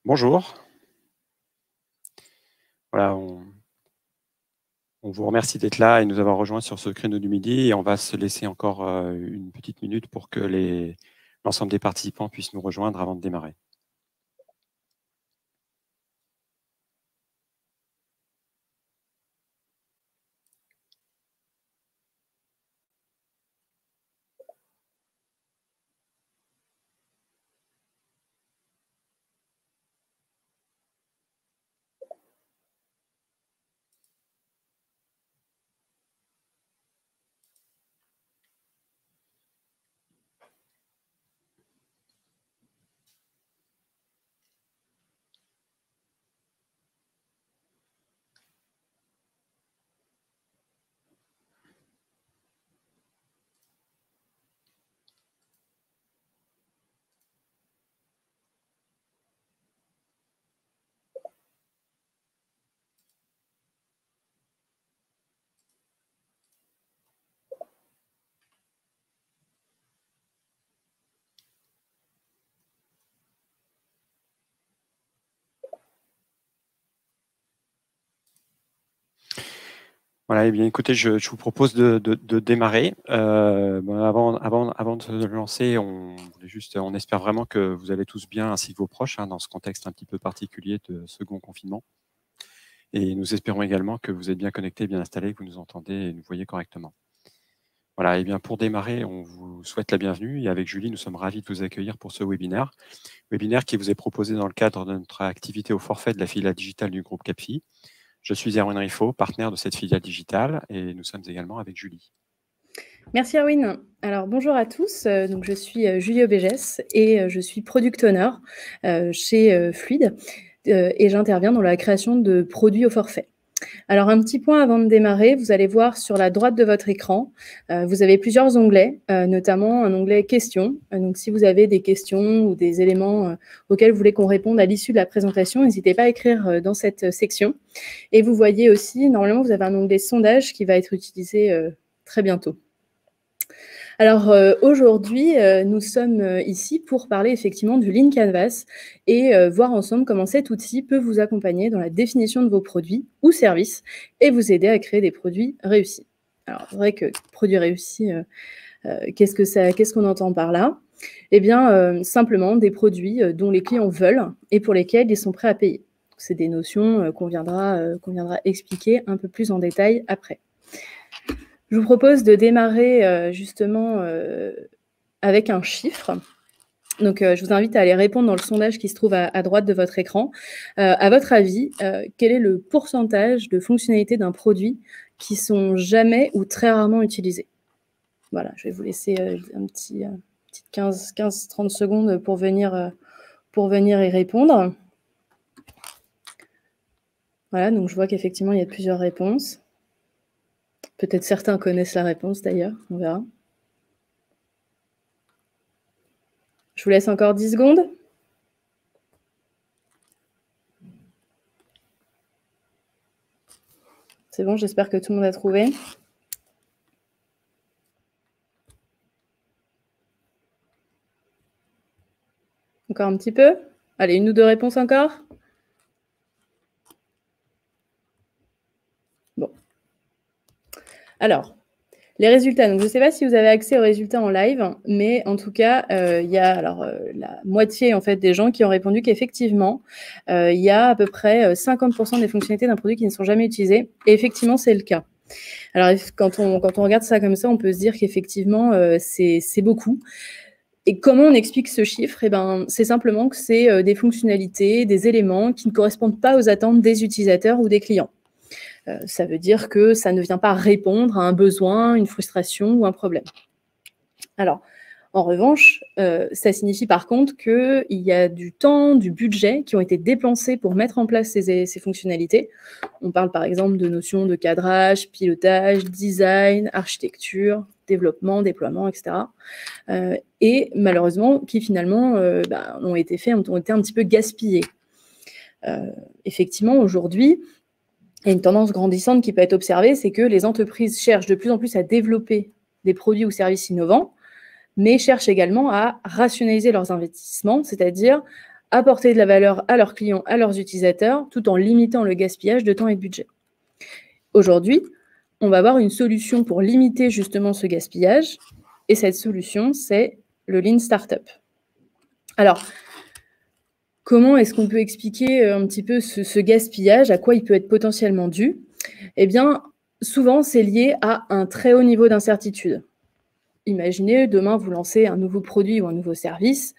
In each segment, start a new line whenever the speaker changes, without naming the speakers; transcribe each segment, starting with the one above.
Bonjour. Voilà, on vous remercie d'être là et nous avoir rejoints sur ce créneau du midi. Et on va se laisser encore une petite minute pour que l'ensemble des participants puissent nous rejoindre avant de démarrer. Voilà, eh bien, écoutez, je vous propose de démarrer. Avant de se lancer, on espère vraiment que vous allez tous bien, ainsi que vos proches, dans ce contexte un petit peu particulier de second confinement. Et nous espérons également que vous êtes bien connectés, bien installés, que vous nous entendez et nous voyez correctement. Voilà, et bien pour démarrer, on vous souhaite la bienvenue et avec Julie, nous sommes ravis de vous accueillir pour ce webinaire qui vous est proposé dans le cadre de notre activité au forfait de la filiale digitale du groupe Capfi. Je suis Erwin Riffaut, partenaire de cette filiale digitale et nous sommes également avec Julie.
Merci Erwin. Alors bonjour à tous, donc je suis Julie Obégès et je suis Product Owner chez Fluide et j'interviens dans la création de produits au forfait. Alors un petit point avant de démarrer, vous allez voir sur la droite de votre écran, vous avez plusieurs onglets, notamment un onglet questions. Donc si vous avez des questions ou des éléments auxquels vous voulez qu'on réponde à l'issue de la présentation, n'hésitez pas à écrire dans cette section. Et vous voyez aussi, normalement vous avez un onglet sondage qui va être utilisé très bientôt. Alors aujourd'hui, nous sommes ici pour parler effectivement du Lean Canvas et voir ensemble comment cet outil peut vous accompagner dans la définition de vos produits ou services et vous aider à créer des produits réussis. Alors c'est vrai que produits réussis, qu'est-ce qu'on entend par là? Eh bien, simplement des produits dont les clients veulent et pour lesquels ils sont prêts à payer. C'est des notions qu'on viendra expliquer un peu plus en détail après. Je vous propose de démarrer justement avec un chiffre. Donc, je vous invite à aller répondre dans le sondage qui se trouve à droite de votre écran. À votre avis, quel est le pourcentage de fonctionnalités d'un produit qui sont jamais ou très rarement utilisées? Voilà, je vais vous laisser un petit 15-30 secondes pour venir y répondre. Voilà, donc je vois qu'effectivement, il y a plusieurs réponses. Peut-être certains connaissent la réponse d'ailleurs, on verra. Je vous laisse encore 10 secondes. C'est bon, j'espère que tout le monde a trouvé. Encore un petit peu. Allez, une ou deux réponses encore. Bon. Alors, les résultats. Donc, je ne sais pas si vous avez accès aux résultats en live, mais en tout cas, il y a la moitié en fait, des gens qui ont répondu qu'effectivement, il y a à peu près 50% des fonctionnalités d'un produit qui ne sont jamais utilisées. Et effectivement, c'est le cas. Alors, quand on regarde ça comme ça, on peut se dire qu'effectivement, c'est beaucoup. Et comment on explique ce chiffre? Eh ben, c'est simplement que c'est des fonctionnalités, des éléments qui ne correspondent pas aux attentes des utilisateurs ou des clients. Ça veut dire que ça ne vient pas répondre à un besoin, une frustration ou un problème. Alors, en revanche, ça signifie par contre qu'il y a du temps, du budget qui ont été dépensés pour mettre en place ces fonctionnalités. On parle par exemple de notions de cadrage, pilotage, design, architecture, développement, déploiement, etc. Et malheureusement, qui finalement ont été un petit peu gaspillés. Effectivement, aujourd'hui, il y a une tendance grandissante qui peut être observée, c'est que les entreprises cherchent de plus en plus à développer des produits ou services innovants, mais cherchent également à rationaliser leurs investissements, c'est-à-dire apporter de la valeur à leurs clients, à leurs utilisateurs, tout en limitant le gaspillage de temps et de budget. Aujourd'hui, on va avoir une solution pour limiter justement ce gaspillage, et cette solution, c'est le Lean Startup. Alors, comment est-ce qu'on peut expliquer un petit peu ce gaspillage, à quoi il peut être potentiellement dû? Eh bien, souvent, c'est lié à un très haut niveau d'incertitude. Imaginez, demain, vous lancez un nouveau produit ou un nouveau service.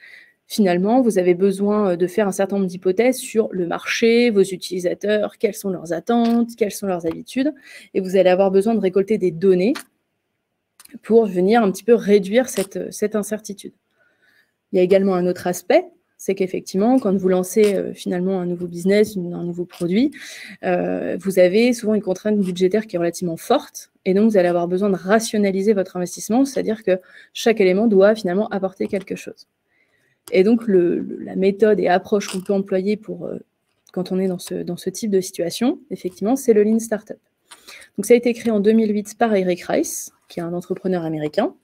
Finalement, vous avez besoin de faire un certain nombre d'hypothèses sur le marché, vos utilisateurs, quelles sont leurs attentes, quelles sont leurs habitudes, et vous allez avoir besoin de récolter des données pour venir un petit peu réduire cette incertitude. Il y a également un autre aspect, c'est qu'effectivement, quand vous lancez finalement un nouveau business, un nouveau produit, vous avez souvent une contrainte budgétaire qui est relativement forte, et donc vous allez avoir besoin de rationaliser votre investissement, c'est-à-dire que chaque élément doit finalement apporter quelque chose. Et donc, la méthode et approche qu'on peut employer quand on est dans ce type de situation, effectivement, c'est le Lean Startup. Donc, ça a été créé en 2008 par Eric Rice, qui est un entrepreneur américain,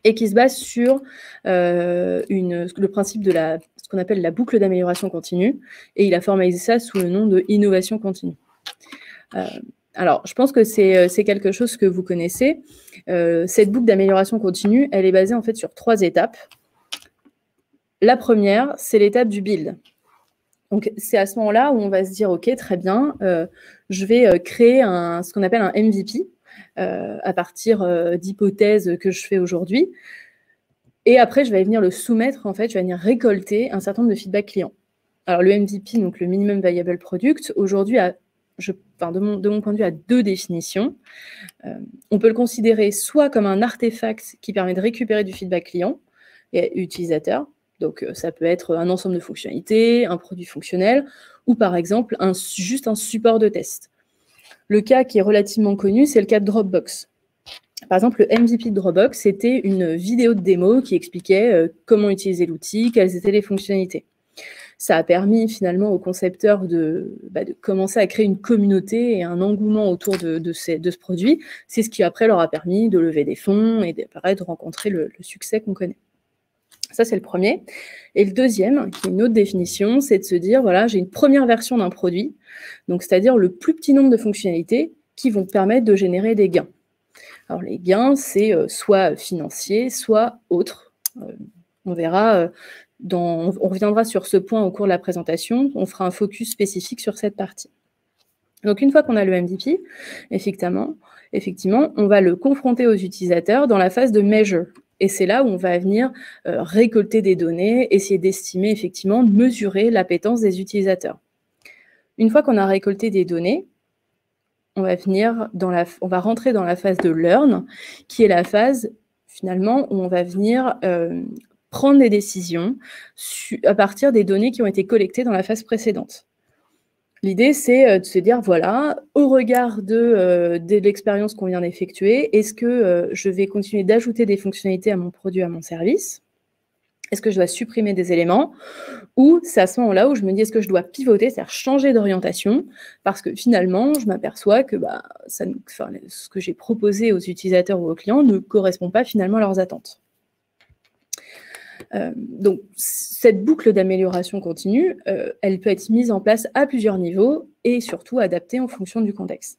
et qui se base sur le principe de ce qu'on appelle la boucle d'amélioration continue, et il a formalisé ça sous le nom de innovation continue. Alors, je pense que c'est quelque chose que vous connaissez. Cette boucle d'amélioration continue, elle est basée en fait sur 3 étapes. La première, c'est l'étape du build. Donc, c'est à ce moment-là où on va se dire, OK, très bien, je vais créer ce qu'on appelle un MVP à partir d'hypothèses que je fais aujourd'hui. Et après, je vais venir le soumettre, en fait, je vais venir récolter un certain nombre de feedback clients. Alors, le MVP, donc le Minimum Viable Product, aujourd'hui, de mon point de vue, a 2 définitions. On peut le considérer soit comme un artefact qui permet de récupérer du feedback client et utilisateur. Donc, ça peut être un ensemble de fonctionnalités, un produit fonctionnel, ou par exemple, juste un support de test. Le cas qui est relativement connu, c'est le cas de Dropbox. Par exemple, le MVP de Dropbox, c'était une vidéo de démo qui expliquait comment utiliser l'outil, quelles étaient les fonctionnalités. Ça a permis finalement aux concepteurs de commencer à créer une communauté et un engouement autour de ce produit. C'est ce qui après leur a permis de lever des fonds et de rencontrer le succès qu'on connaît. Ça, c'est le premier. Et le deuxième, qui est une autre définition, c'est de se dire, voilà, j'ai une première version d'un produit, donc c'est-à-dire le plus petit nombre de fonctionnalités qui vont permettre de générer des gains. Alors, les gains, c'est soit financiers, soit autres. On verra, on reviendra sur ce point au cours de la présentation. On fera un focus spécifique sur cette partie. Donc, une fois qu'on a le MVP, effectivement, on va le confronter aux utilisateurs dans la phase de measure. Et c'est là où on va venir récolter des données, essayer d'estimer, effectivement, de mesurer l'appétence des utilisateurs. Une fois qu'on a récolté des données, on va rentrer dans la phase de learn, qui est la phase, finalement, où on va venir prendre des décisions à partir des données qui ont été collectées dans la phase précédente. L'idée, c'est de se dire, voilà, au regard de l'expérience qu'on vient d'effectuer, est-ce que je vais continuer d'ajouter des fonctionnalités à mon produit, à mon service? Est-ce que je dois supprimer des éléments? Ou c'est à ce moment-là où je me dis, est-ce que je dois pivoter, c'est-à-dire changer d'orientation? Parce que finalement, je m'aperçois que ce que j'ai proposé aux utilisateurs ou aux clients ne correspond pas finalement à leurs attentes. Donc, cette boucle d'amélioration continue, elle peut être mise en place à plusieurs niveaux et surtout adaptée en fonction du contexte.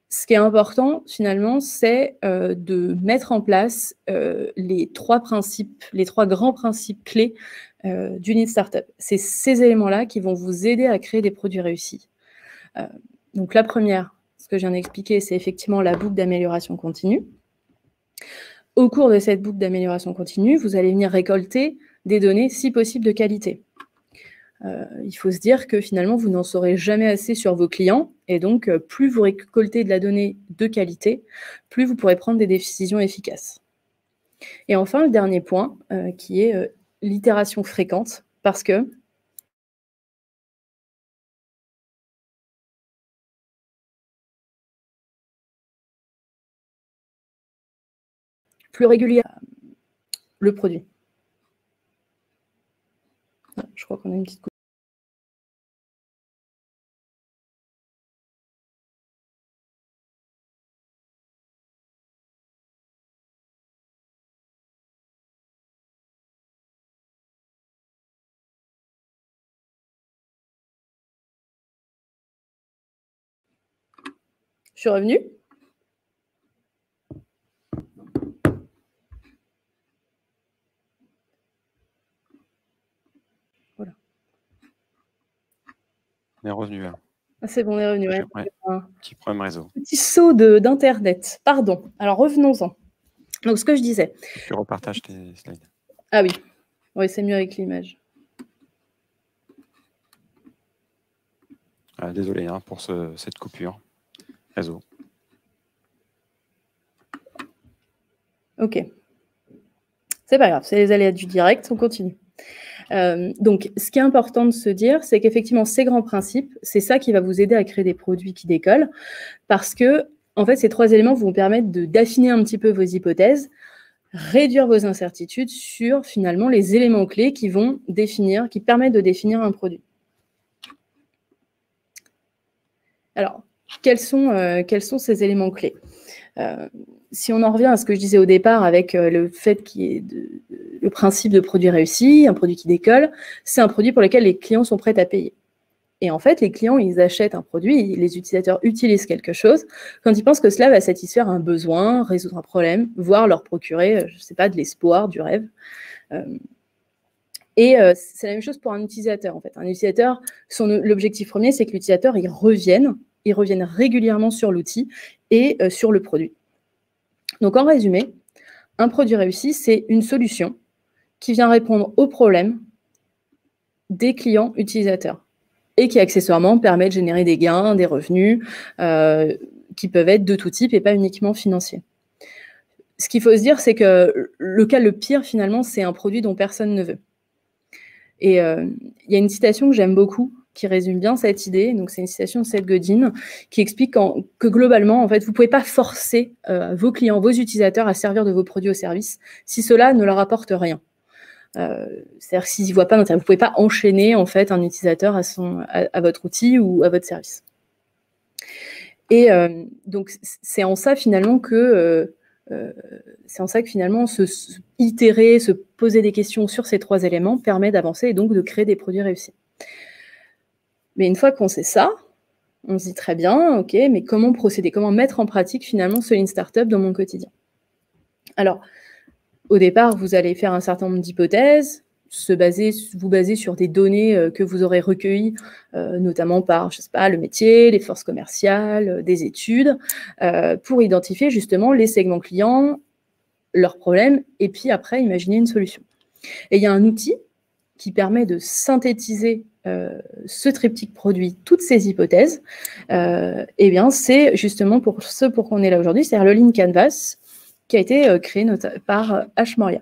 Ce qui est important, finalement, c'est de mettre en place les 3 grands principes clés du Lean Startup. C'est ces éléments-là qui vont vous aider à créer des produits réussis. Donc, la première, ce que je viens d'expliquer, c'est effectivement la boucle d'amélioration continue. Au cours de cette boucle d'amélioration continue, vous allez venir récolter des données, si possible, de qualité. Il faut se dire que finalement, vous n'en saurez jamais assez sur vos clients, et donc plus vous récoltez de la donnée de qualité, plus vous pourrez prendre des décisions efficaces. Et enfin, le dernier point, qui est l'itération fréquente, parce que plus régulièrement le produit. Je crois qu'on a une petite suis revenue. Voilà.
On est revenu. Hein.
Ah, c'est bon, on est revenu. Ouais.
Petit problème réseau.
Petit saut d'Internet. Pardon. Alors, revenons-en. Donc, ce que je disais.
Tu repartages tes slides.
Ah oui. Oui, c'est mieux avec l'image.
Désolé hein, pour cette coupure réseau.
Ok. C'est pas grave, c'est les aléas du direct, on continue. Donc, ce qui est important de se dire, c'est qu'effectivement, ces grands principes, c'est ça qui va vous aider à créer des produits qui décollent, parce que, en fait, ces 3 éléments vont vous permettre d'affiner un petit peu vos hypothèses, réduire vos incertitudes sur, finalement, les éléments clés qui permettent de définir un produit. Alors, quels sont ces éléments clés ? Si on en revient à ce que je disais au départ avec le fait qu'il y ait le principe de produit réussi, un produit qui décolle, c'est un produit pour lequel les clients sont prêts à payer. Et en fait, les clients, ils achètent un produit, les utilisateurs utilisent quelque chose quand ils pensent que cela va satisfaire un besoin, résoudre un problème, voire leur procurer, je ne sais pas, de l'espoir, du rêve. Et c'est la même chose pour un utilisateur, en fait. Un utilisateur, l'objectif premier, c'est que l'utilisateur, il revienne régulièrement sur l'outil et sur le produit. Donc, en résumé, un produit réussi, c'est une solution qui vient répondre aux problèmes des clients utilisateurs et qui, accessoirement, permet de générer des gains, des revenus qui peuvent être de tout type et pas uniquement financiers. Ce qu'il faut se dire, c'est que le cas le pire, finalement, c'est un produit dont personne ne veut. Et il y a une citation que j'aime beaucoup qui résume bien cette idée. Donc, c'est une citation de Seth Godin qui explique que globalement, en fait, vous ne pouvez pas forcer vos clients, vos utilisateurs à servir de vos produits ou services si cela ne leur apporte rien. C'est-à-dire s'ils n'y voient pas d'intérêt. Vous ne pouvez pas enchaîner en fait, un utilisateur à votre outil ou à votre service. Et donc, c'est en ça finalement que itérer, se poser des questions sur ces 3 éléments permet d'avancer et donc de créer des produits réussis. Mais une fois qu'on sait ça, on se dit très bien, ok, mais comment procéder, comment mettre en pratique finalement ce Lean Startup dans mon quotidien? Alors, au départ, vous allez faire un certain nombre d'hypothèses, vous baser sur des données que vous aurez recueillies, notamment par, je sais pas, le métier, les forces commerciales, des études, pour identifier justement les segments clients, leurs problèmes, et puis après, imaginer une solution. Et il y a un outil qui permet de synthétiser ce triptyque produit, toutes ces hypothèses, eh bien, c'est justement pour ce pour qu'on est là aujourd'hui, c'est-à-dire le Lean Canvas, qui a été créé par H. Moria.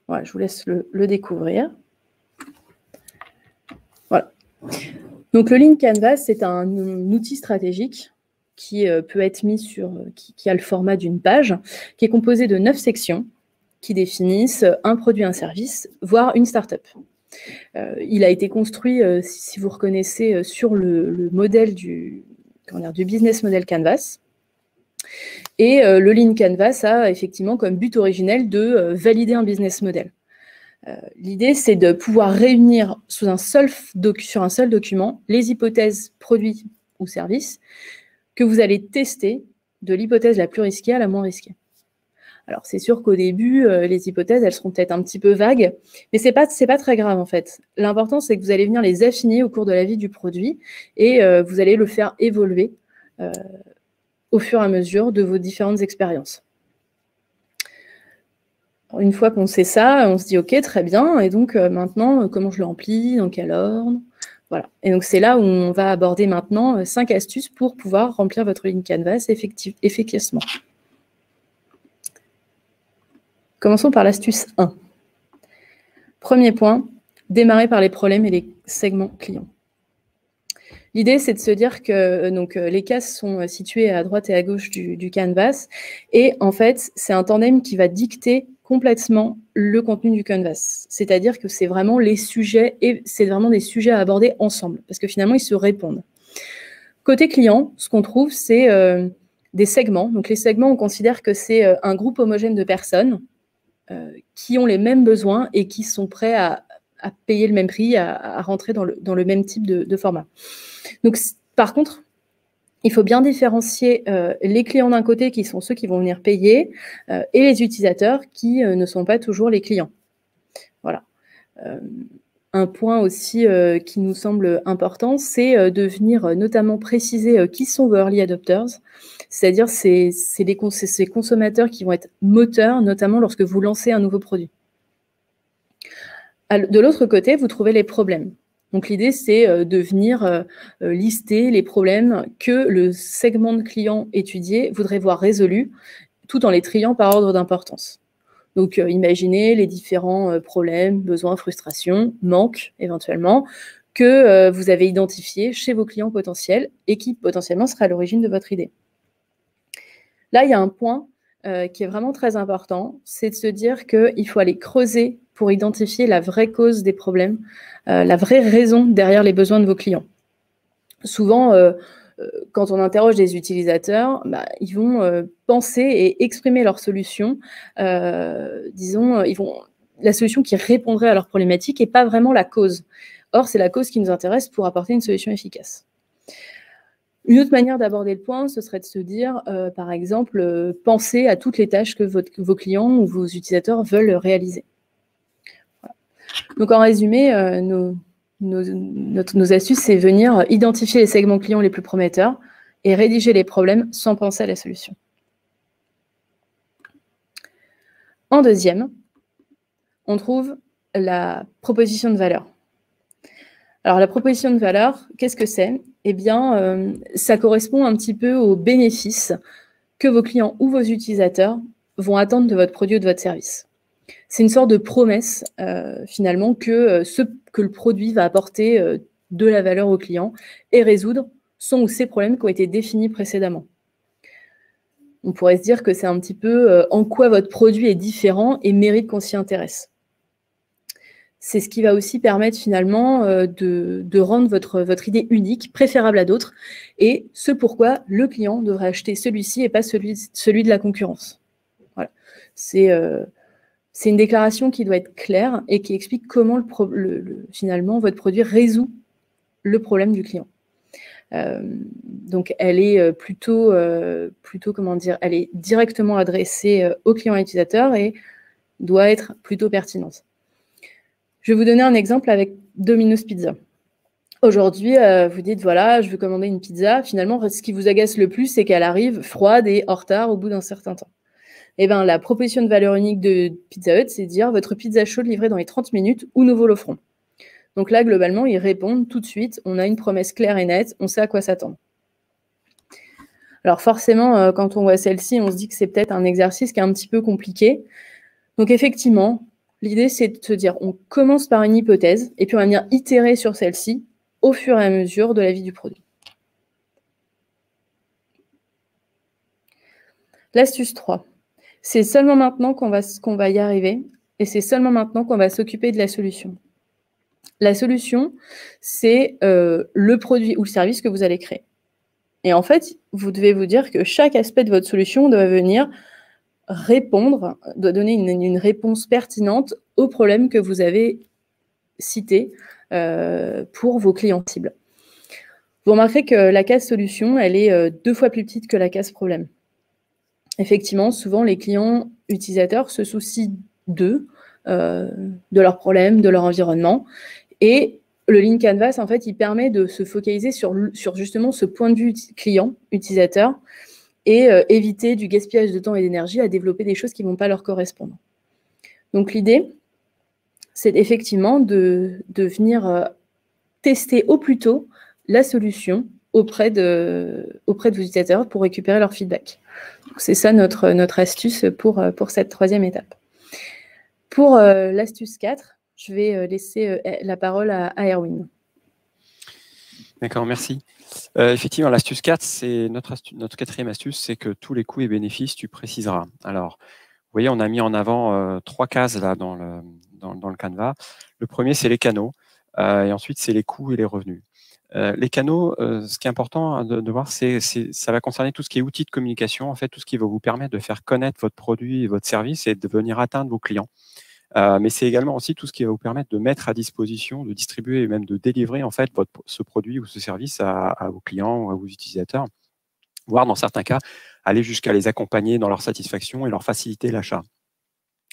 Voilà, je vous laisse le découvrir. Voilà. Donc, le Lean Canvas, c'est un outil stratégique qui peut être mis qui a le format d'une page, qui est composé de 9 sections qui définissent un produit, un service, voire une start-up. Il a été construit, si vous reconnaissez, sur le modèle du business model Canvas. Et le Lean Canvas a effectivement comme but originel de valider un business model. L'idée, c'est de pouvoir réunir sur un seul document les hypothèses produits ou services que vous allez tester de l'hypothèse la plus risquée à la moins risquée. Alors, c'est sûr qu'au début, les hypothèses, elles seront peut-être un petit peu vagues, mais c'est pas très grave, en fait. L'important, c'est que vous allez venir les affiner au cours de la vie du produit et vous allez le faire évoluer au fur et à mesure de vos différentes expériences. Une fois qu'on sait ça, on se dit « Ok, très bien, et donc maintenant, comment je le remplis, dans quel ordre ?» Voilà. Et donc, c'est là où on va aborder maintenant 5 astuces pour pouvoir remplir votre Lean Canvas efficacement. Commençons par l'astuce 1. Premier point, démarrer par les problèmes et les segments clients. L'idée, c'est de se dire que les cases sont situées à droite et à gauche du canvas. Et en fait, c'est un tandem qui va dicter complètement le contenu du canvas. C'est-à-dire que c'est vraiment des sujets à aborder ensemble, parce que finalement, ils se répondent. Côté client, ce qu'on trouve, c'est des segments. Donc, les segments, on considère que c'est un groupe homogène de personnes qui ont les mêmes besoins et qui sont prêts à payer le même prix, à rentrer dans le même type de format. Donc, par contre, il faut bien différencier les clients d'un côté, qui sont ceux qui vont venir payer, et les utilisateurs qui ne sont pas toujours les clients. Voilà. Un point aussi qui nous semble important, c'est de venir notamment préciser qui sont vos early adopters, c'est-à-dire ces consommateurs qui vont être moteurs, notamment lorsque vous lancez un nouveau produit. De l'autre côté, vous trouvez les problèmes. Donc l'idée, c'est de venir lister les problèmes que le segment de clients étudié voudrait voir résolus, tout en les triant par ordre d'importance. Donc, imaginez les différents problèmes, besoins, frustrations, manques éventuellement, que vous avez identifiés chez vos clients potentiels et qui potentiellement sera à l'origine de votre idée. Là, il y a un point qui est vraiment très important, c'est de se dire qu'il faut aller creuser pour identifier la vraie cause des problèmes, la vraie raison derrière les besoins de vos clients. Souvent, quand on interroge des utilisateurs, ils vont penser et exprimer leur solution, disons, la solution qui répondrait à leur problématique et pas vraiment la cause. Or, c'est la cause qui nous intéresse pour apporter une solution efficace. Une autre manière d'aborder le point, ce serait de se dire, par exemple, pensez à toutes les tâches que vos clients ou vos utilisateurs veulent réaliser. Voilà. Donc, en résumé, nos astuces, c'est venir identifier les segments clients les plus prometteurs et rédiger les problèmes sans penser à la solution. En deuxième, on trouve la proposition de valeur. Alors, la proposition de valeur, qu'est-ce que c'est? Eh bien, ça correspond un petit peu aux bénéfices que vos clients ou vos utilisateurs vont attendre de votre produit ou de votre service. C'est une sorte de promesse, finalement, que le produit va apporter de la valeur au client et résoudre son ou ses problèmes qui ont été définis précédemment. On pourrait se dire que c'est un petit peu en quoi votre produit est différent et mérite qu'on s'y intéresse. C'est ce qui va aussi permettre finalement de rendre votre idée unique, préférable à d'autres, et ce pourquoi le client devrait acheter celui-ci et pas celui de la concurrence. Voilà. C'est une déclaration qui doit être claire et qui explique comment finalement votre produit résout le problème du client. Donc elle est plutôt comment dire, elle est directement adressée au client utilisateur et doit être plutôt pertinente. Je vais vous donner un exemple avec Domino's Pizza. Aujourd'hui, vous dites, voilà, je veux commander une pizza. Finalement, ce qui vous agace le plus, c'est qu'elle arrive froide et en retard au bout d'un certain temps. Eh bien, la proposition de valeur unique de Pizza Hut, c'est de dire votre pizza chaude livrée dans les 30 minutes ou nous vous l'offrons. Donc là, globalement, ils répondent tout de suite. On a une promesse claire et nette. On sait à quoi s'attendre. Alors forcément, quand on voit celle-ci, on se dit que c'est peut-être un exercice qui est un petit peu compliqué. Donc effectivement, l'idée, c'est de se dire, on commence par une hypothèse et puis on va venir itérer sur celle-ci au fur et à mesure de la vie du produit. L'astuce 3. C'est seulement maintenant qu'on va y arriver et c'est seulement maintenant qu'on va s'occuper de la solution. La solution, c'est le produit ou le service que vous allez créer. Et en fait, vous devez vous dire que chaque aspect de votre solution doit venir répondre, doit donner une réponse pertinente aux problèmes que vous avez cités pour vos clients cibles. Vous remarquerez que la case solution, elle est 2 fois plus petite que la case problème. Effectivement, souvent, les clients utilisateurs se soucient d'eux, de leurs problèmes, de leur environnement. Et le Lean Canvas, en fait, il permet de se focaliser sur justement ce point de vue client, utilisateur, et éviter du gaspillage de temps et d'énergie à développer des choses qui ne vont pas leur correspondre. Donc l'idée, c'est effectivement de venir tester au plus tôt la solution auprès de vos utilisateurs pour récupérer leur feedback. C'est ça notre astuce pour cette 3e étape. Pour l'astuce 4, je vais laisser la parole à Erwin.
D'accord, merci. Effectivement, l'astuce 4, c'est notre 4e astuce, c'est que tous les coûts et bénéfices, tu préciseras. Alors, vous voyez, on a mis en avant 3 cases là dans le Canva. Le premier, c'est les canaux, et ensuite, c'est les coûts et les revenus. Les canaux, ce qui est important de voir, ça va concerner tout ce qui est outils de communication, en fait, tout ce qui va vous permettre de faire connaître votre produit et votre service et de venir atteindre vos clients. Mais c'est également aussi tout ce qui va vous permettre de mettre à disposition, de distribuer et même de délivrer en fait ce produit ou ce service à vos clients ou à vos utilisateurs. voire dans certains cas, aller jusqu'à les accompagner dans leur satisfaction et leur faciliter l'achat.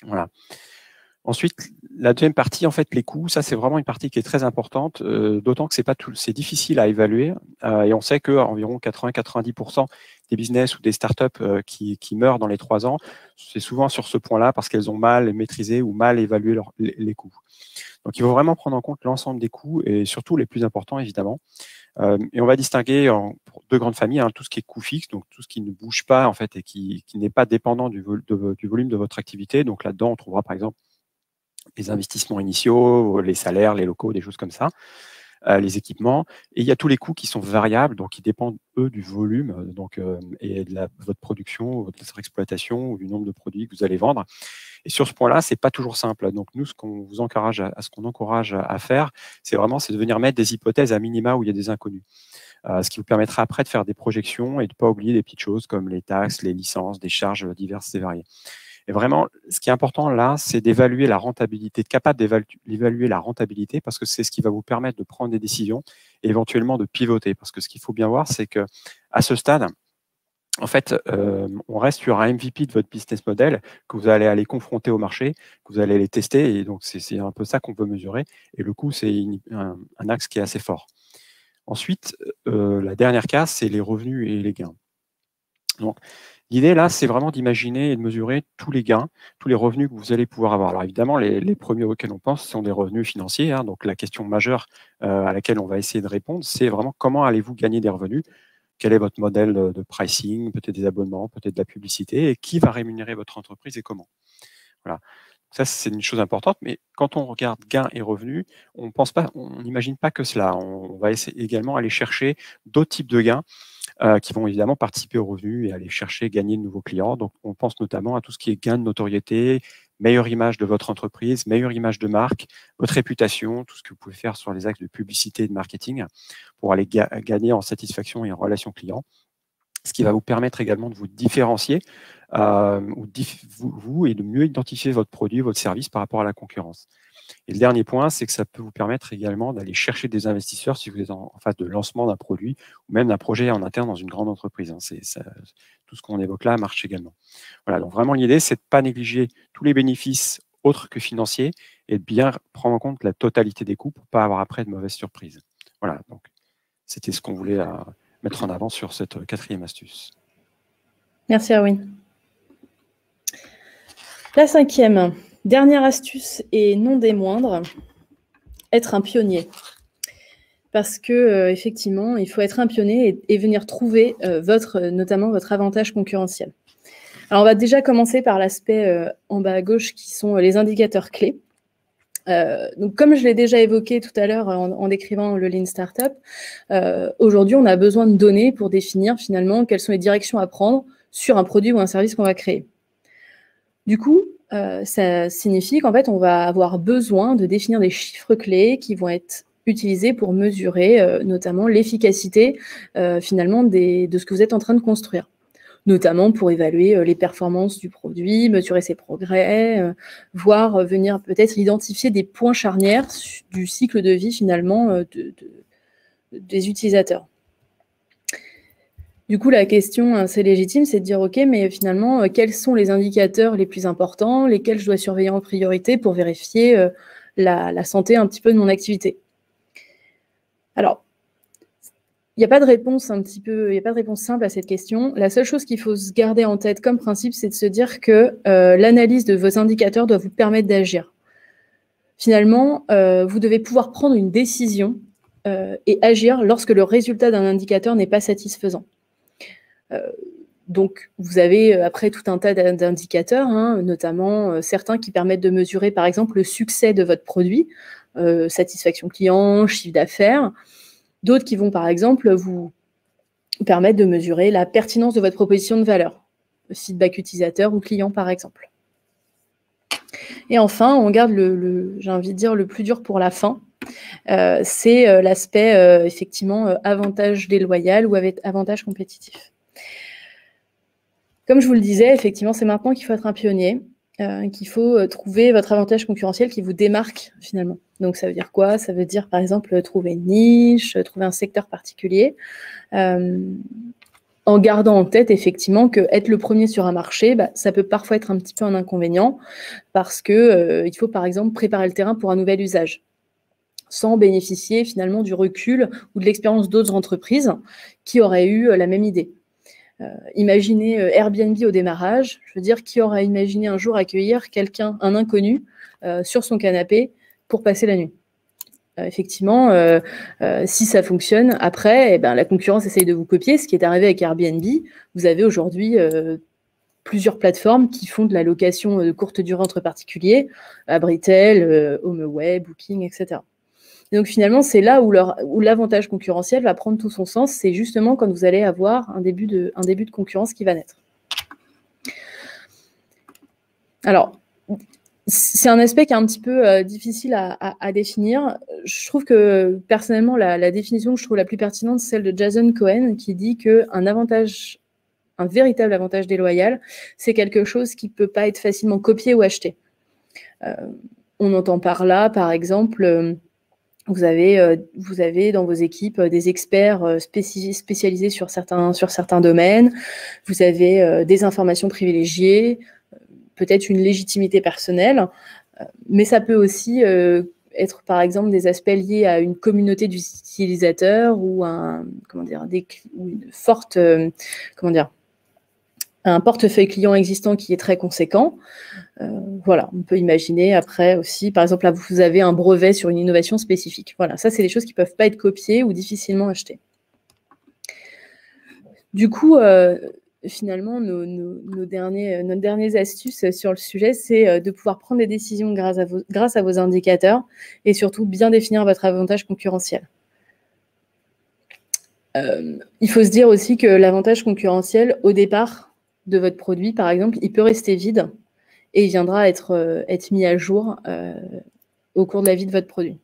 Voilà. Ensuite, la deuxième partie, en fait, les coûts, ça c'est vraiment une partie qui est très importante, d'autant que c'est difficile à évaluer et on sait qu'environ 80-90% des business ou des startups qui meurent dans les 3 ans, c'est souvent sur ce point-là parce qu'elles ont mal maîtrisé ou mal évalué les coûts. Donc, il faut vraiment prendre en compte l'ensemble des coûts et surtout les plus importants, évidemment. Et on va distinguer pour 2 grandes familles, tout ce qui est coût fixe, donc tout ce qui ne bouge pas en fait et qui n'est pas dépendant du volume de votre activité. Donc là-dedans, on trouvera par exemple les investissements initiaux, les salaires, les locaux, des choses comme ça, les équipements. Et il y a tous les coûts qui sont variables, donc qui dépendent, eux, du volume et de votre production, de votre exploitation ou du nombre de produits que vous allez vendre. Et sur ce point-là, c'est pas toujours simple. Donc nous, ce qu'on vous encourage à faire, c'est de venir mettre des hypothèses à minima où il y a des inconnus. Ce qui vous permettra après de faire des projections et de ne pas oublier des petites choses comme les taxes, les licences, des charges diverses et variées. Et vraiment, ce qui est important là, c'est d'évaluer la rentabilité, être capable d'évaluer la rentabilité parce que c'est ce qui va vous permettre de prendre des décisions et éventuellement de pivoter. Parce que ce qu'il faut bien voir, c'est que à ce stade, en fait, on reste sur un MVP de votre business model que vous allez aller confronter au marché, que vous allez aller tester. Et donc, c'est un peu ça qu'on peut mesurer. Et le coût, c'est un axe qui est assez fort. Ensuite, la dernière case, c'est les revenus et les gains. Donc, l'idée là, c'est vraiment d'imaginer et de mesurer tous les gains, tous les revenus que vous allez pouvoir avoir. Alors évidemment, les premiers auxquels on pense sont des revenus financiers. Donc la question majeure à laquelle on va essayer de répondre, c'est vraiment comment allez-vous gagner des revenus? Quel est votre modèle de pricing? Peut-être des abonnements, peut-être de la publicité, et qui va rémunérer votre entreprise et comment? Voilà. Ça, c'est une chose importante, mais quand on regarde gains et revenus, on n'imagine pas que cela. On va essayer également aller chercher d'autres types de gains qui vont évidemment participer aux revenus et aller chercher, gagner de nouveaux clients. Donc, on pense notamment à tout ce qui est gain de notoriété, meilleure image de votre entreprise, meilleure image de marque, votre réputation, tout ce que vous pouvez faire sur les axes de publicité et de marketing pour aller gagner en satisfaction et en relation client. Ce qui va vous permettre également de vous différencier vous et de mieux identifier votre produit, votre service par rapport à la concurrence. Et le dernier point, c'est que ça peut vous permettre également d'aller chercher des investisseurs si vous êtes en phase de lancement d'un produit ou même d'un projet en interne dans une grande entreprise. Tout ce qu'on évoque là marche également. Voilà, donc vraiment l'idée, c'est de ne pas négliger tous les bénéfices autres que financiers et de bien prendre en compte la totalité des coûts pour ne pas avoir après de mauvaises surprises. Voilà, donc c'était ce qu'on voulait mettre en avant sur cette 4e astuce.
Merci Erwin. La 5e, dernière astuce et non des moindres, être un pionnier. Parce que effectivement, il faut être un pionnier et venir trouver notamment votre avantage concurrentiel. Alors, on va déjà commencer par l'aspect en bas à gauche qui sont les indicateurs clés. Donc, comme je l'ai déjà évoqué tout à l'heure en décrivant le Lean Startup, aujourd'hui, on a besoin de données pour définir finalement quelles sont les directions à prendre sur un produit ou un service qu'on va créer. Du coup, ça signifie qu'en fait, on va avoir besoin de définir des chiffres clés qui vont être utilisés pour mesurer notamment l'efficacité finalement de ce que vous êtes en train de construire. Notamment pour évaluer les performances du produit, mesurer ses progrès, voire venir peut-être identifier des points charnières du cycle de vie finalement des utilisateurs. Du coup, la question assez légitime, c'est de dire, OK, mais finalement, quels sont les indicateurs les plus importants, lesquels je dois surveiller en priorité pour vérifier la santé un petit peu de mon activité? Alors, il n'y a pas de réponse simple à cette question. La seule chose qu'il faut se garder en tête comme principe, c'est de se dire que l'analyse de vos indicateurs doit vous permettre d'agir. Finalement, vous devez pouvoir prendre une décision et agir lorsque le résultat d'un indicateur n'est pas satisfaisant. Donc, vous avez après tout un tas d'indicateurs, notamment certains qui permettent de mesurer, par exemple, le succès de votre produit, satisfaction client, chiffre d'affaires. D'autres qui vont, par exemple, vous permettre de mesurer la pertinence de votre proposition de valeur, le feedback utilisateur ou client, par exemple. Et enfin, on garde j'ai envie de dire, le plus dur pour la fin. C'est l'aspect, effectivement, avantage déloyal ou avec avantage compétitif. Comme je vous le disais, effectivement, c'est maintenant qu'il faut être un pionnier, qu'il faut trouver votre avantage concurrentiel qui vous démarque finalement. Donc, ça veut dire quoi? Ça veut dire, par exemple, trouver une niche, trouver un secteur particulier. En en gardant en tête effectivement que être le premier sur un marché, ça peut parfois être un petit peu un inconvénient parce que il faut par exemple préparer le terrain pour un nouvel usage, sans bénéficier finalement du recul ou de l'expérience d'autres entreprises qui auraient eu la même idée. Imaginez Airbnb au démarrage, je veux dire, qui aurait imaginé un jour accueillir quelqu'un, un inconnu, sur son canapé pour passer la nuit. Effectivement, si ça fonctionne, après, la concurrence essaye de vous copier, ce qui est arrivé avec Airbnb. Vous avez aujourd'hui plusieurs plateformes qui font de la location de courte durée entre particuliers, Abritel, HomeAway, Booking, etc. Et donc finalement, c'est là où l'avantage concurrentiel va prendre tout son sens, c'est justement quand vous allez avoir un début de concurrence qui va naître. Alors, c'est un aspect qui est un petit peu difficile à définir. Je trouve que, personnellement, la définition que je trouve la plus pertinente, c'est celle de Jason Cohen, qui dit qu'un véritable avantage déloyal, c'est quelque chose qui ne peut pas être facilement copié ou acheté. On entend par là, par exemple, vous avez dans vos équipes des experts spécialisés sur certains domaines, vous avez des informations privilégiées, peut-être une légitimité personnelle, mais ça peut aussi être par exemple des aspects liés à une communauté d'utilisateurs ou un portefeuille client existant qui est très conséquent. Voilà, on peut imaginer après aussi, par exemple, là, vous avez un brevet sur une innovation spécifique. Voilà, ça, c'est des choses qui ne peuvent pas être copiées ou difficilement achetées. Du coup, finalement, nos dernières astuces sur le sujet, c'est de pouvoir prendre des décisions grâce à vos indicateurs et surtout bien définir votre avantage concurrentiel. Il faut se dire aussi que l'avantage concurrentiel, au départ de votre produit, par exemple, il peut rester vide et il viendra être mis à jour au cours de la vie de votre produit.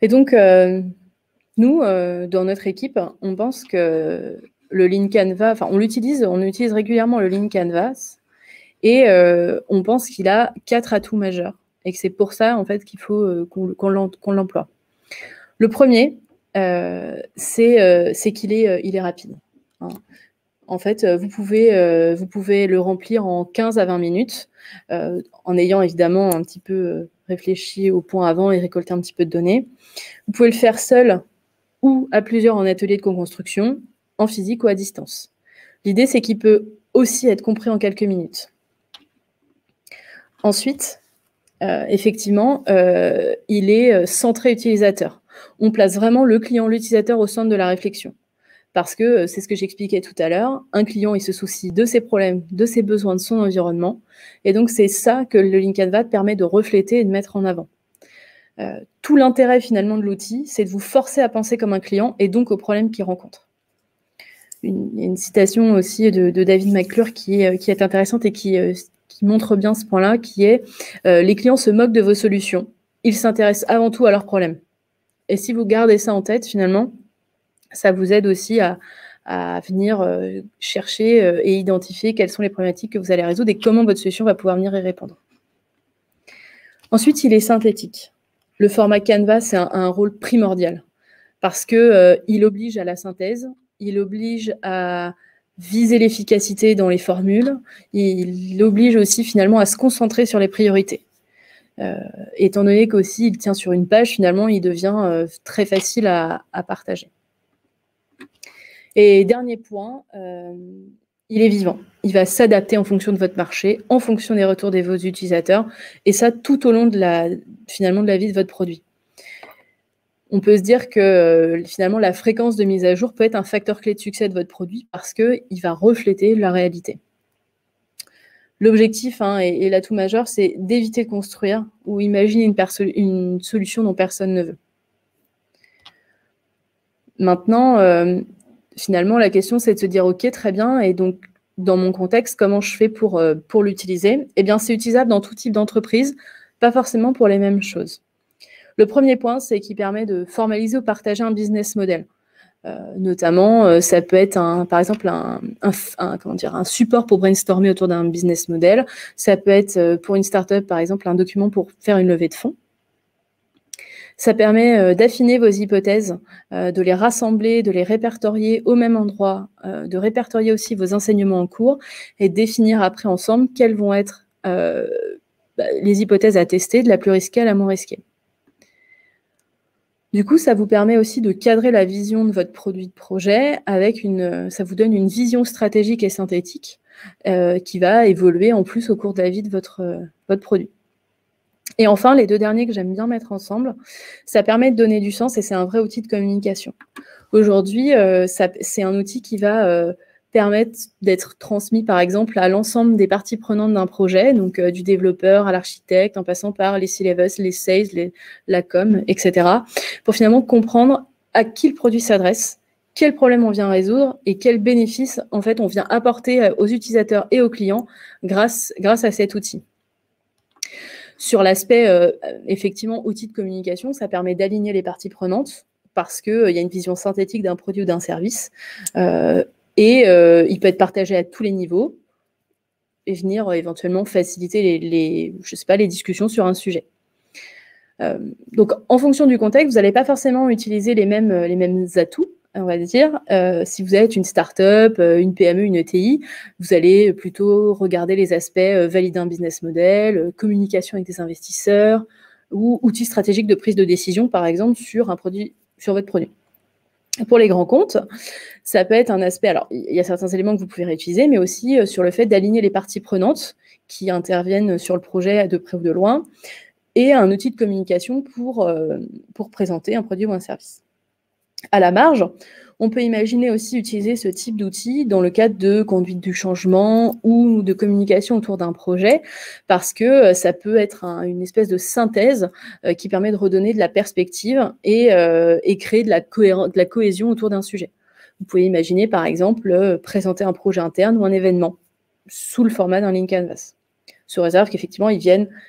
Et donc, nous, dans notre équipe, on pense que le Lean Canvas, enfin, on utilise régulièrement le Lean Canvas et on pense qu'il a 4 atouts majeurs et que c'est pour ça, en fait, qu'il faut qu'on l'emploie. Le premier, c'est qu'il est rapide. Hein. En fait, vous pouvez le remplir en 15 à 20 minutes, en ayant évidemment un petit peu réfléchi au point avant et récolté un petit peu de données. Vous pouvez le faire seul ou à plusieurs en atelier de co-construction, en physique ou à distance. L'idée, c'est qu'il peut aussi être compris en quelques minutes. Ensuite, effectivement, il est centré utilisateur. On place vraiment le client, l'utilisateur au centre de la réflexion. Parce que c'est ce que j'expliquais tout à l'heure, un client, il se soucie de ses problèmes, de ses besoins, de son environnement. Et donc, c'est ça que le Lean Canvas permet de refléter et de mettre en avant. Tout l'intérêt finalement de l'outil, c'est de vous forcer à penser comme un client et donc aux problèmes qu'il rencontre. Une citation aussi de David McClure qui est intéressante et qui montre bien ce point-là, qui est « Les clients se moquent de vos solutions, ils s'intéressent avant tout à leurs problèmes ». Et si vous gardez ça en tête, finalement, ça vous aide aussi à venir chercher et identifier quelles sont les problématiques que vous allez résoudre et comment votre solution va pouvoir venir y répondre. Ensuite, il est synthétique. Le format Canvas a un rôle primordial parce qu'il oblige à la synthèse, il oblige à viser l'efficacité dans les formules, il oblige aussi finalement à se concentrer sur les priorités. Étant donné qu'aussi il tient sur une page, finalement, il devient très facile à partager. Et dernier point, il est vivant. Il va s'adapter en fonction de votre marché, en fonction des retours de vos utilisateurs, et ça tout au long de la vie de votre produit. On peut se dire que finalement la fréquence de mise à jour peut être un facteur clé de succès de votre produit parce qu'il va refléter la réalité. L'objectif et l'atout majeur, c'est d'éviter de construire ou imaginer une solution dont personne ne veut. Maintenant, finalement, la question, c'est de se dire, OK, très bien, et donc, dans mon contexte, comment je fais pour l'utiliser? Eh bien, c'est utilisable dans tout type d'entreprise, pas forcément pour les mêmes choses. Le premier point, c'est qu'il permet de formaliser ou partager un business model. Notamment, ça peut être, par exemple, un support pour brainstormer autour d'un business model. Ça peut être, pour une startup, par exemple, un document pour faire une levée de fonds. Ça permet d'affiner vos hypothèses, de les rassembler, de les répertorier au même endroit, de répertorier aussi vos enseignements en cours et de définir après ensemble quelles vont être les hypothèses à tester, de la plus risquée à la moins risquée. Du coup, ça vous permet aussi de cadrer la vision de votre produit de projet avec ça vous donne une vision stratégique et synthétique qui va évoluer en plus au cours de la vie de votre produit. Et enfin, les deux derniers que j'aime bien mettre ensemble, ça permet de donner du sens et c'est un vrai outil de communication. Aujourd'hui, c'est un outil qui va permettre d'être transmis, par exemple, à l'ensemble des parties prenantes d'un projet, donc du développeur à l'architecte, en passant par les C-levels, les sales, la com, etc., pour finalement comprendre à qui le produit s'adresse, quel problème on vient résoudre et quels bénéfices, en fait, on vient apporter aux utilisateurs et aux clients grâce à cet outil. Sur l'aspect, effectivement, outil de communication, ça permet d'aligner les parties prenantes parce qu'il y a une vision synthétique d'un produit ou d'un service. Il peut être partagé à tous les niveaux et venir éventuellement faciliter les discussions sur un sujet. Donc, en fonction du contexte, vous n'allez pas forcément utiliser les mêmes atouts, on va dire. Si vous êtes une start-up, une PME, une ETI, vous allez plutôt regarder les aspects valider un business model, communication avec des investisseurs ou outils stratégiques de prise de décision, par exemple, sur votre produit. Pour les grands comptes, ça peut être un aspect, alors il y a certains éléments que vous pouvez réutiliser, mais aussi sur le fait d'aligner les parties prenantes qui interviennent sur le projet de près ou de loin, et un outil de communication pour présenter un produit ou un service. À la marge, on peut imaginer aussi utiliser ce type d'outil dans le cadre de conduite du changement ou de communication autour d'un projet, parce que ça peut être une espèce de synthèse qui permet de redonner de la perspective et créer de la cohésion autour d'un sujet. Vous pouvez imaginer, par exemple, présenter un projet interne ou un événement sous le format d'un Lean Canvas, sous réserve qu'effectivement,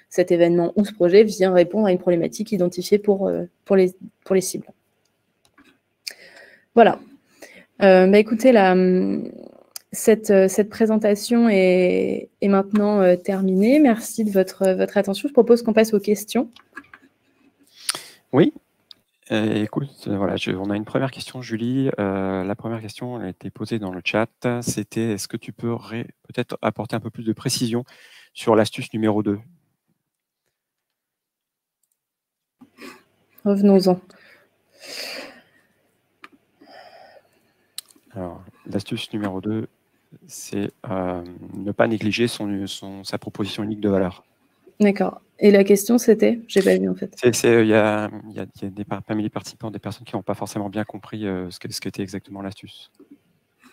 cet événement ou ce projet vient répondre à une problématique identifiée pour les cibles. Voilà. Écoutez, cette présentation est maintenant terminée. Merci de votre attention. Je propose qu'on passe aux questions.
Oui. Écoute, voilà, on a une première question, Julie. La première question elle a été posée dans le chat. C'était, est-ce que tu peux peut-être apporter un peu plus de précision sur l'astuce numéro 2?
Revenons-en.
Alors, l'astuce numéro 2, c'est ne pas négliger sa proposition unique de valeur.
D'accord. Et la question, c'était? Je n'ai pas vu, en fait.
Il y a parmi les participants des personnes qui n'ont pas forcément bien compris ce qu'était exactement l'astuce.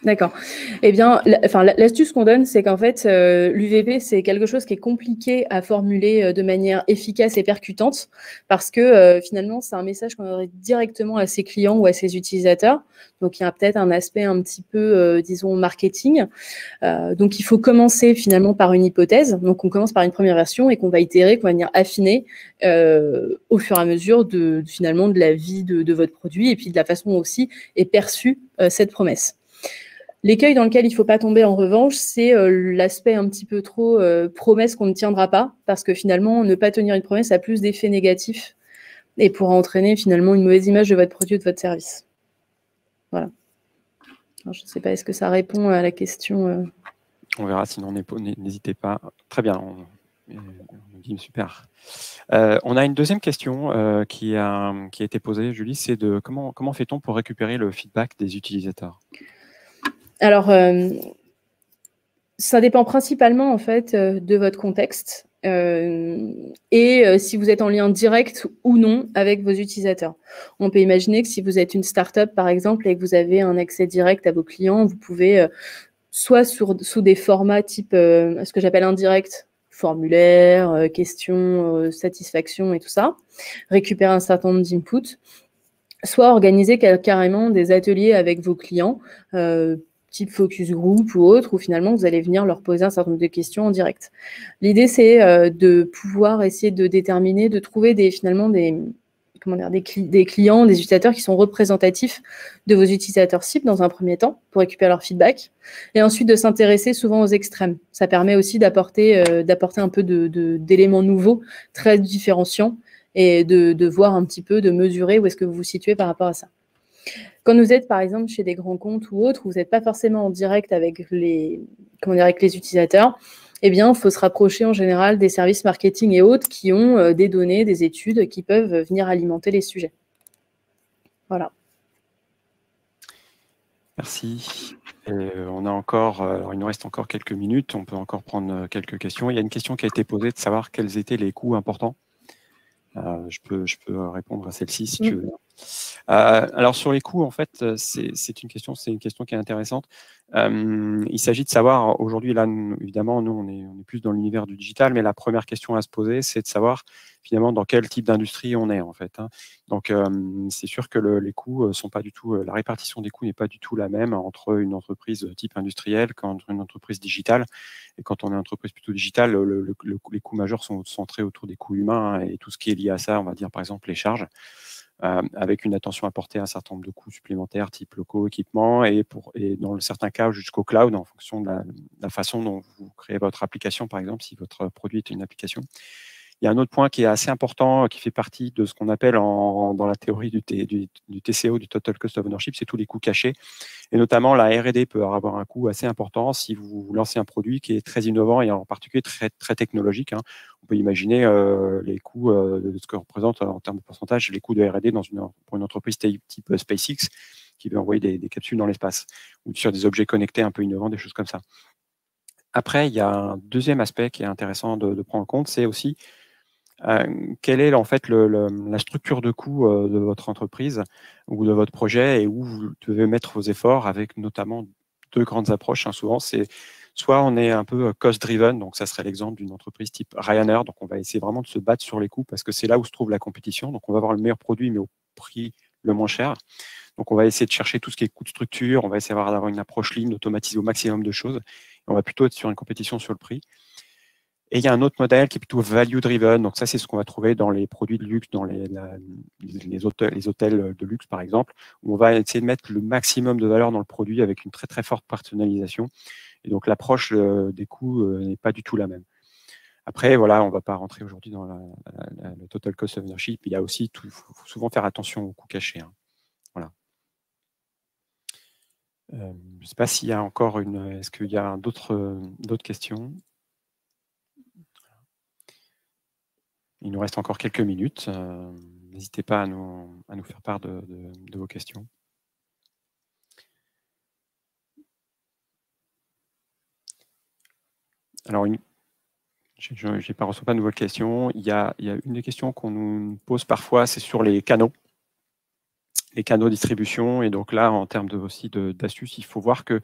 D'accord. Eh bien, l'astuce qu'on donne, c'est qu'en fait, l'UVP, c'est quelque chose qui est compliqué à formuler de manière efficace et percutante parce que finalement, c'est un message qu'on adresse directement à ses clients ou à ses utilisateurs. Donc, il y a peut-être un aspect un petit peu, disons, marketing. Donc, il faut commencer finalement par une hypothèse. Donc, on commence par une première version et qu'on va itérer, qu'on va venir affiner au fur et à mesure finalement de la vie de votre produit et puis de la façon aussi est perçue cette promesse. L'écueil dans lequel il ne faut pas tomber, en revanche, c'est l'aspect un petit peu trop promesse qu'on ne tiendra pas, parce que finalement, ne pas tenir une promesse a plus d'effets négatifs et pourra entraîner finalement une mauvaise image de votre produit ou de votre service. Voilà. Alors, je ne sais pas, est-ce que ça répond à la question
On verra, sinon n'hésitez pas. Très bien, on dit super. On a une deuxième question qui a été posée, Julie, c'est de comment fait-on pour récupérer le feedback des utilisateurs?
Alors, ça dépend principalement en fait de votre contexte et si vous êtes en lien direct ou non avec vos utilisateurs. On peut imaginer que si vous êtes une start-up par exemple et que vous avez un accès direct à vos clients, vous pouvez soit sous des formats type ce que j'appelle indirect, formulaire, questions, satisfaction et tout ça, récupérer un certain nombre d'inputs, soit organiser carrément des ateliers avec vos clients, type focus group ou autre, où finalement vous allez venir leur poser un certain nombre de questions en direct. L'idée, c'est de pouvoir essayer de déterminer, de trouver des clients, des utilisateurs qui sont représentatifs de vos utilisateurs cibles dans un premier temps, pour récupérer leur feedback, et ensuite de s'intéresser souvent aux extrêmes. Ça permet aussi d'apporter un peu d'éléments nouveaux, très différenciants, et de voir un petit peu, de mesurer où est-ce que vous vous situez par rapport à ça. Quand vous êtes, par exemple, chez des grands comptes ou autres, où vous n'êtes pas forcément en direct avec les utilisateurs, eh bien, il faut se rapprocher en général des services marketing et autres qui ont des données, des études qui peuvent venir alimenter les sujets. Voilà.
Merci. On a encore, alors il nous reste encore quelques minutes, on peut encore prendre quelques questions. Il y a une question qui a été posée de savoir quels étaient les coûts importants. Je peux répondre à celle-ci si tu veux. Alors sur les coûts, en fait, c'est une question qui est intéressante. Il s'agit de savoir, aujourd'hui, là, évidemment, nous, on est plus dans l'univers du digital, mais la première question à se poser, c'est de savoir finalement dans quel type d'industrie on est, en fait. Donc, c'est sûr que les coûts sont pas du tout, la répartition des coûts n'est pas du tout la même entre une entreprise type industrielle qu'entre une entreprise digitale. Et quand on est une entreprise plutôt digitale, les coûts majeurs sont centrés autour des coûts humains et tout ce qui est lié à ça, on va dire par exemple les charges. Avec une attention apportée à un certain nombre de coûts supplémentaires, type locaux, équipements, et dans certains cas jusqu'au cloud, en fonction de la façon dont vous créez votre application, par exemple, si votre produit est une application. Il y a un autre point qui est assez important, qui fait partie de ce qu'on appelle dans la théorie du TCO, du Total Cost of Ownership, c'est tous les coûts cachés. Et notamment, la R&D peut avoir un coût assez important si vous lancez un produit qui est très innovant et en particulier très, très technologique. On peut imaginer les coûts de ce que représente en termes de pourcentage les coûts de R&D pour une entreprise type SpaceX qui veut envoyer des capsules dans l'espace ou sur des objets connectés un peu innovants, des choses comme ça. Après, il y a un deuxième aspect qui est intéressant de prendre en compte, c'est aussi quelle est en fait la structure de coût de votre entreprise ou de votre projet et où vous devez mettre vos efforts avec notamment deux grandes approches. Souvent, c'est soit on est un peu cost-driven, donc ça serait l'exemple d'une entreprise type Ryanair, donc on va essayer vraiment de se battre sur les coûts parce que c'est là où se trouve la compétition, donc on va avoir le meilleur produit mais au prix le moins cher. Donc on va essayer de chercher tout ce qui est coût de structure, on va essayer d'avoir une approche lean, d'automatiser au maximum de choses, et on va plutôt être sur une compétition sur le prix. Et il y a un autre modèle qui est plutôt value-driven. Donc ça, c'est ce qu'on va trouver dans les produits de luxe, dans les hôtels de luxe, par exemple, où on va essayer de mettre le maximum de valeur dans le produit avec une très, très forte personnalisation. Et donc, l'approche des coûts n'est pas du tout la même. Après, voilà, on ne va pas rentrer aujourd'hui dans le total cost of ownership. Il y a aussi, il faut souvent faire attention aux coûts cachés. Voilà. Je ne sais pas s'il y a encore est-ce qu'il y a d'autres questions? Il nous reste encore quelques minutes. N'hésitez pas à nous faire part de vos questions. Alors, je n'ai pas reçu pas de nouvelles questions. Il y a une des questions qu'on nous pose parfois, c'est sur les canaux de distribution. Et donc là, en termes aussi d'astuces, il faut voir que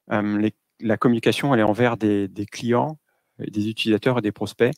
la communication, elle est envers des clients, des utilisateurs et des prospects.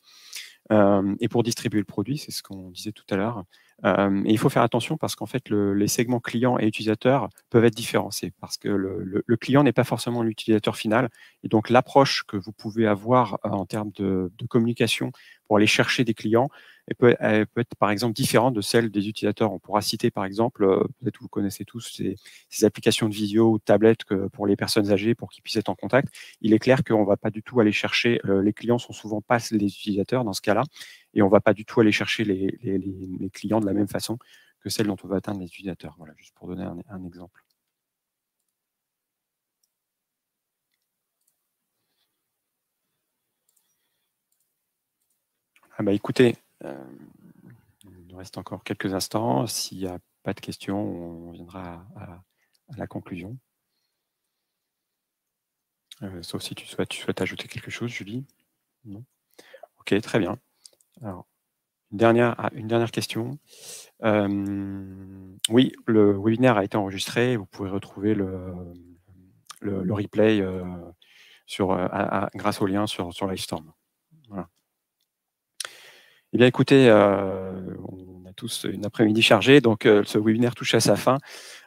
Et pour distribuer le produit, c'est ce qu'on disait tout à l'heure. Et il faut faire attention parce qu'en fait, les segments clients et utilisateurs peuvent être différencés parce que le client n'est pas forcément l'utilisateur final. Et donc, l'approche que vous pouvez avoir en termes de communication pour aller chercher des clients, elle peut être par exemple différente de celle des utilisateurs. On pourra citer par exemple, peut-être vous connaissez tous ces applications de visio ou de tablettes pour les personnes âgées pour qu'ils puissent être en contact. Il est clair qu'on ne va pas du tout aller chercher, les clients sont souvent pas les utilisateurs dans ce cas-là, et on ne va pas du tout aller chercher les clients de la même façon que celle dont on va atteindre les utilisateurs. Voilà, juste pour donner un exemple. Écoutez, il nous reste encore quelques instants. S'il n'y a pas de questions, on viendra à la conclusion. Sauf si tu souhaites ajouter quelque chose, Julie. Non. Ok, très bien. Alors, une dernière question. Oui, le webinaire a été enregistré. Vous pouvez retrouver le replay grâce au lien sur Livestorm. Voilà. Eh bien, écoutez, on a tous une après-midi chargée, donc ce webinaire touche à sa fin.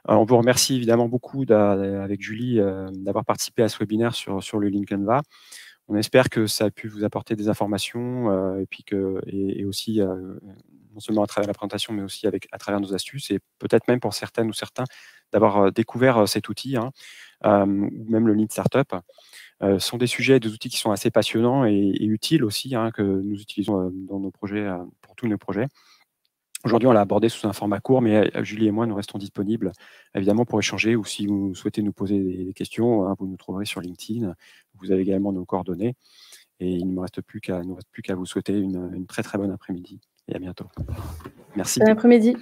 On vous remercie évidemment beaucoup avec Julie d'avoir participé à ce webinaire sur le Lean Canva. On espère que ça a pu vous apporter des informations et aussi non seulement à travers la présentation, mais aussi à travers nos astuces et peut-être même pour certaines ou certains d'avoir découvert cet outil ou même le Lean Startup. Sont des sujets, des outils qui sont assez passionnants et utiles aussi, que nous utilisons dans nos projets, pour tous nos projets. Aujourd'hui, on l'a abordé sous un format court, mais Julie et moi, nous restons disponibles, évidemment, pour échanger, ou si vous souhaitez nous poser des questions, hein, vous nous trouverez sur LinkedIn. Vous avez également nos coordonnées. Et il ne nous reste plus qu'à vous souhaiter une très, très bonne après-midi. Et à bientôt. Merci.
Bon après-midi.